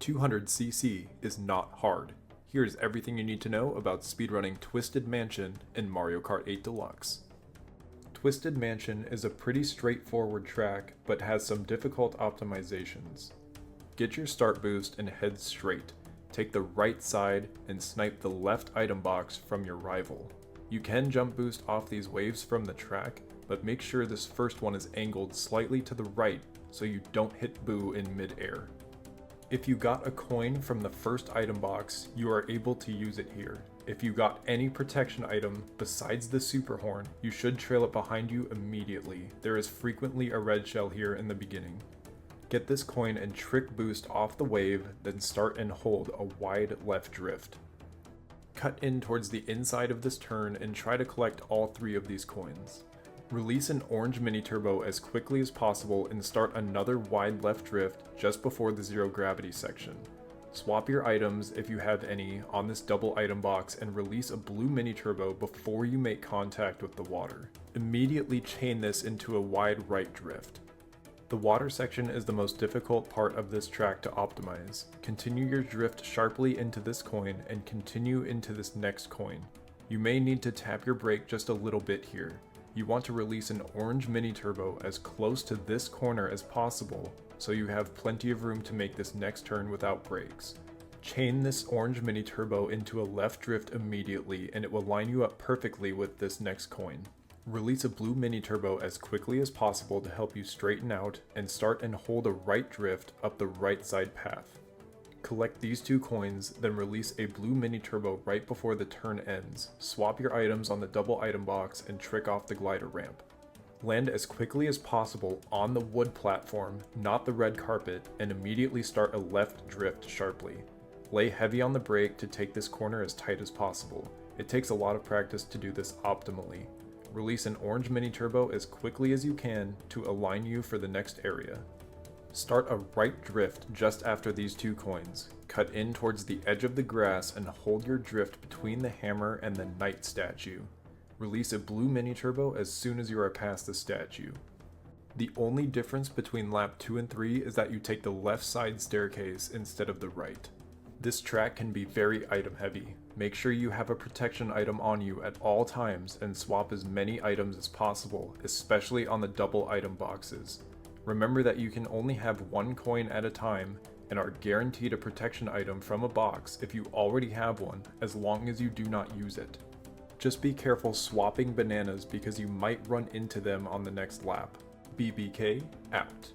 200cc is not hard. Here's everything you need to know about speedrunning Twisted Mansion in Mario Kart 8 Deluxe. Twisted Mansion is a pretty straightforward track, but has some difficult optimizations. Get your start boost and head straight. Take the right side and snipe the left item box from your rival. You can jump boost off these waves from the track, but make sure this first one is angled slightly to the right so you don't hit Boo in mid-air. If you got a coin from the first item box, you are able to use it here. If you got any protection item besides the super horn, you should trail it behind you immediately. There is frequently a red shell here in the beginning. Get this coin and trick boost off the wave, then start and hold a wide left drift. Cut in towards the inside of this turn and try to collect all 3 of these coins. Release an orange mini turbo as quickly as possible and start another wide left drift just before the zero gravity section. Swap your items, if you have any, on this double item box and release a blue mini turbo before you make contact with the water. Immediately chain this into a wide right drift. The water section is the most difficult part of this track to optimize. Continue your drift sharply into this coin and continue into this next coin. You may need to tap your brake just a little bit here. You want to release an orange mini turbo as close to this corner as possible so you have plenty of room to make this next turn without brakes. Chain this orange mini turbo into a left drift immediately and it will line you up perfectly with this next coin. Release a blue mini turbo as quickly as possible to help you straighten out and start and hold a right drift up the right side path. Collect these 2 coins, then release a blue mini turbo right before the turn ends. Swap your items on the double item box and trick off the glider ramp. Land as quickly as possible on the wood platform, not the red carpet, and immediately start a left drift sharply. Lay heavy on the brake to take this corner as tight as possible. It takes a lot of practice to do this optimally. Release an orange mini turbo as quickly as you can to align you for the next area. Start a right drift just after these 2 coins. Cut in towards the edge of the grass and hold your drift between the hammer and the knight statue. Release a blue mini turbo as soon as you are past the statue. The only difference between lap 2 and 3 is that you take the left side staircase instead of the right. This track can be very item heavy. Make sure you have a protection item on you at all times and swap as many items as possible, especially on the double item boxes. Remember that you can only have 1 coin at a time and are guaranteed a protection item from a box if you already have one, as long as you do not use it. Just be careful swapping bananas because you might run into them on the next lap. BBK out.